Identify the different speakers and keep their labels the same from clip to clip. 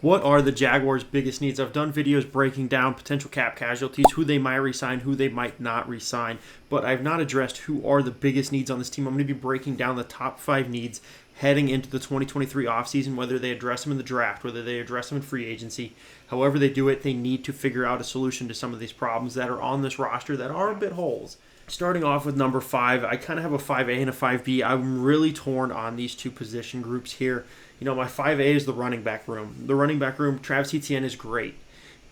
Speaker 1: What are the Jaguars' biggest needs? I've done videos breaking down potential cap casualties, who they might resign, who they might not resign, but I've not addressed who are the biggest needs on this team. I'm going to be breaking down the top 5 needs heading into the 2023 offseason, whether they address them in the draft, whether they address them in free agency. However they do it, they need to figure out a solution to some of these problems that are on this roster that are a bit holes. Starting off with number 5, I kind of have a 5A and a 5B. I'm really torn on these two position groups here. My 5A is the running back room. The running back room, Travis Etienne is great.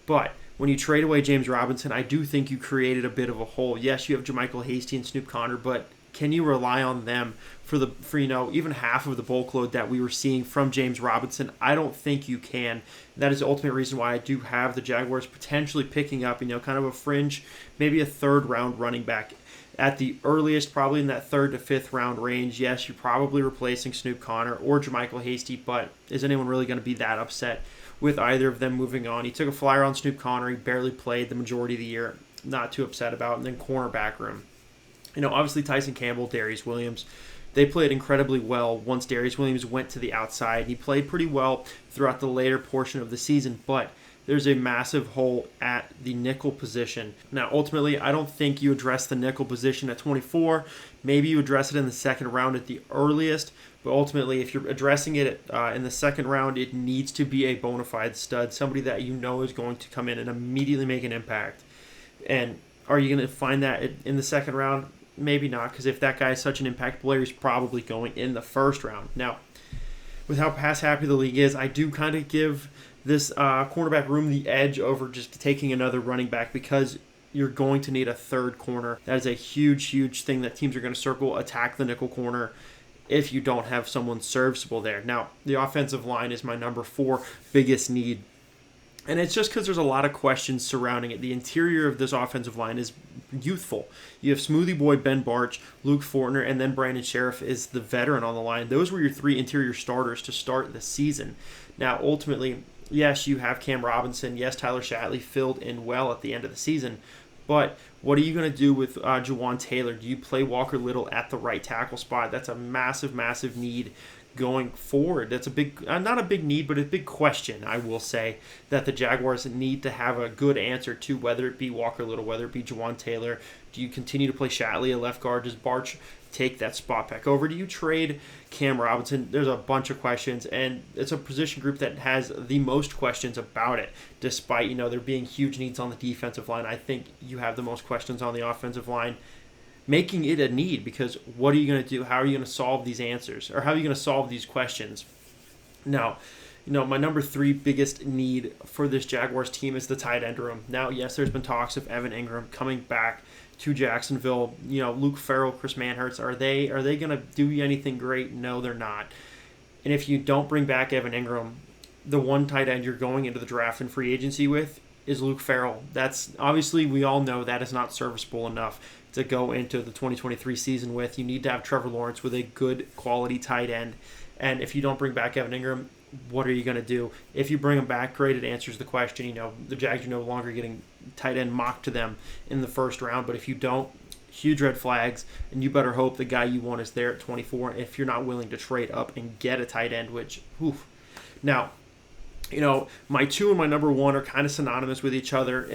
Speaker 1: But when you trade away James Robinson, I do think you created a bit of a hole. Yes, you have JaMycal Hasty and Snoop Conner, but can you rely on them for even half of the bulk load that we were seeing from James Robinson? I don't think you can. That is the ultimate reason why I do have the Jaguars potentially picking up, kind of a fringe, maybe a third-round running back. At the earliest, probably in that 3rd to 5th round range, yes, you're probably replacing Snoop Conner or JaMycal Hasty, but is anyone really going to be that upset with either of them moving on? He took a flyer on Snoop Conner. He barely played the majority of the year. Not too upset about. And then cornerback room. Obviously Tyson Campbell, Darius Williams, they played incredibly well once Darius Williams went to the outside. He played pretty well throughout the later portion of the season, but there's a massive hole at the nickel position. Now, ultimately, I don't think you address the nickel position at 24. Maybe you address it in the second round at the earliest, but ultimately, if you're addressing it in the second round, it needs to be a bona fide stud, somebody that is going to come in and immediately make an impact. And are you going to find that in the second round? Maybe not, because if that guy is such an impact player, he's probably going in the first round. Now, with how pass happy the league is, I do kind of give this cornerback room the edge over just taking another running back, because you're going to need a third corner. That is a huge, huge thing that teams are going to circle, attack the nickel corner if you don't have someone serviceable there. Now, the offensive line is my number 4 biggest need. And it's just because there's a lot of questions surrounding it. The interior of this offensive line is youthful. You have Smoothie Boy, Ben Barch, Luke Fortner, and then Brandon Sheriff is the veteran on the line. Those were your 3 interior starters to start the season. Now, ultimately, yes, you have Cam Robinson. Yes, Tyler Shatley filled in well at the end of the season. But what are you going to do with Jawaan Taylor? Do you play Walker Little at the right tackle spot? That's a massive, massive need going forward. That's a big, not a big need, but a big question, I will say, that the Jaguars need to have a good answer to, whether it be Walker Little, whether it be Jawaan Taylor. Do you continue to play Shatley at left guard? Does Barch take that spot back over? Do you trade Cam Robinson? There's a bunch of questions, and it's a position group that has the most questions about it, despite, there being huge needs on the defensive line. I think you have the most questions on the offensive line, making it a need, because what are you going to do? How are you going to solve these answers? Or how are you going to solve these questions? Now, my number 3 biggest need for this Jaguars team is the tight end room. Now, yes, there's been talks of Evan Engram coming back to Jacksonville. Luke Farrell, Chris Manhertz, are they going to do anything great? No, they're not. And if you don't bring back Evan Engram, the one tight end you're going into the draft and free agency with is Luke Farrell. That's obviously, we all know that is not serviceable enough to go into the 2023 season with. You need to have Trevor Lawrence with a good quality tight end. And if you don't bring back Evan Engram, what are you going to do? If you bring him back, great, it answers the question. The Jags are no longer getting tight end mocked to them in the first round. But if you don't, huge red flags, and you better hope the guy you want is there at 24 if you're not willing to trade up and get a tight end, which, Now, my 2 and my number 1 are kind of synonymous with each other.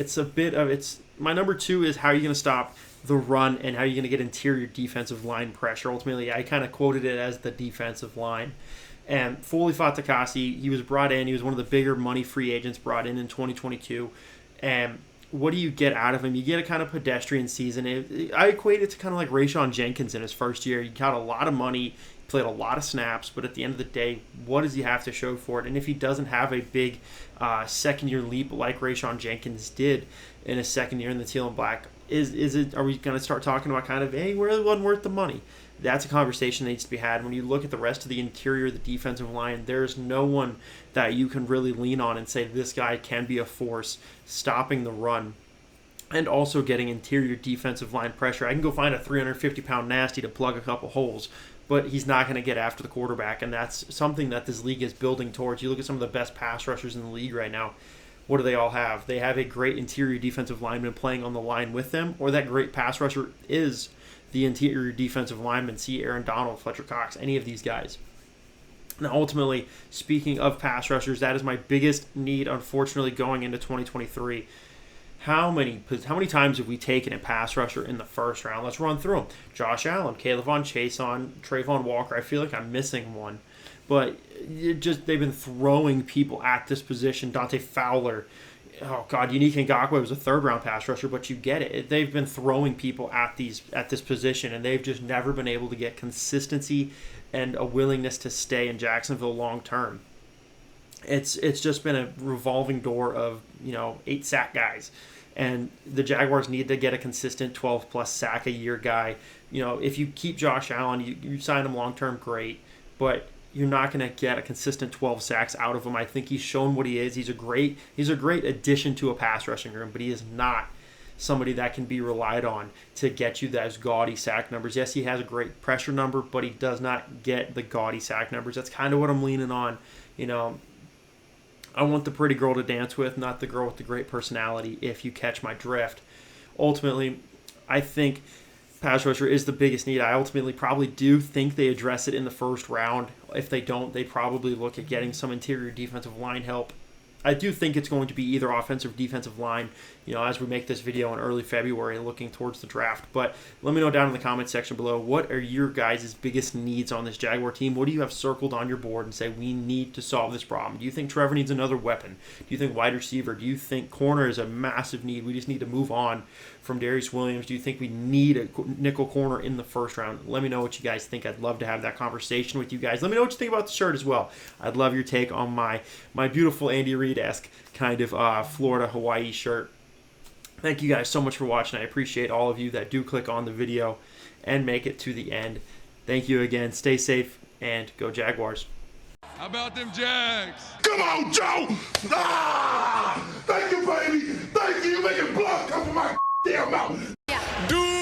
Speaker 1: My number 2 is how are you going to stop the run and how are you going to get interior defensive line pressure. Ultimately, I kind of quoted it as the defensive line. And Foley Fatukasi, he was brought in. He was one of the bigger money free agents brought in 2022. And what do you get out of him? You get a kind of pedestrian season. I equate it to kind of like Rayshawn Jenkins in his first year. He got a lot of money, played a lot of snaps, but at the end of the day, what does he have to show for it? And if he doesn't have a big second-year leap like Rayshawn Jenkins did in his second year in the teal and black, are we going to start talking about kind of, hey, really wasn't worth the money? That's a conversation that needs to be had. When you look at the rest of the interior, the defensive line, there's no one that you can really lean on and say this guy can be a force stopping the run and also getting interior defensive line pressure. I can go find a 350-pound nasty to plug a couple holes, but he's not going to get after the quarterback, and that's something that this league is building towards. You look at some of the best pass rushers in the league right now. What do they all have? They have a great interior defensive lineman playing on the line with them, or that great pass rusher is the interior defensive lineman. See Aaron Donald, Fletcher Cox, any of these guys. Now, ultimately, speaking of pass rushers, that is my biggest need, unfortunately, going into 2023. How many times have we taken a pass rusher in the first round? Let's run through them. Josh Allen, Caleb Chase on Travon Walker. I feel like I'm missing one. But they've been throwing people at this position. Dante Fowler. Oh, God, Unique Ngakoue was a third-round pass rusher, but you get it. They've been throwing people at this position, and they've just never been able to get consistency and a willingness to stay in Jacksonville long term. It's just been a revolving door of 8 sack guys, and the Jaguars need to get a consistent 12+ sack a year guy. If you keep Josh Allen, you sign him long term, great, but you're not going to get a consistent 12 sacks out of him. I think he's shown what he is. He's a great addition to a pass rushing room, but he is not somebody that can be relied on to get you those gaudy sack numbers. Yes, he has a great pressure number, but he does not get the gaudy sack numbers. That's kind of what I'm leaning on. I want the pretty girl to dance with, not the girl with the great personality, if you catch my drift. Ultimately, I think pass rusher is the biggest need. I ultimately probably do think they address it in the first round. If they don't, they probably look at getting some interior defensive line help. I do think it's going to be either offensive or defensive line, as we make this video in early February looking towards the draft. But let me know down in the comment section below, what are your guys' biggest needs on this Jaguar team? What do you have circled on your board and say, we need to solve this problem? Do you think Trevor needs another weapon? Do you think wide receiver? Do you think corner is a massive need? We just need to move on from Darius Williams. Do you think we need a nickel corner in the first round? Let me know what you guys think. I'd love to have that conversation with you guys. Let me know what you think about the shirt as well. I'd love your take on my beautiful Andy Reid-esque kind of Florida-Hawaii shirt. Thank you guys so much for watching. I appreciate all of you that do click on the video and make it to the end. Thank you again. Stay safe and go Jaguars.
Speaker 2: How about them Jags?
Speaker 3: Come on, Joe! Ah! Thank you, baby! Thank you! You making blood come from my damn mouth!
Speaker 2: Duval!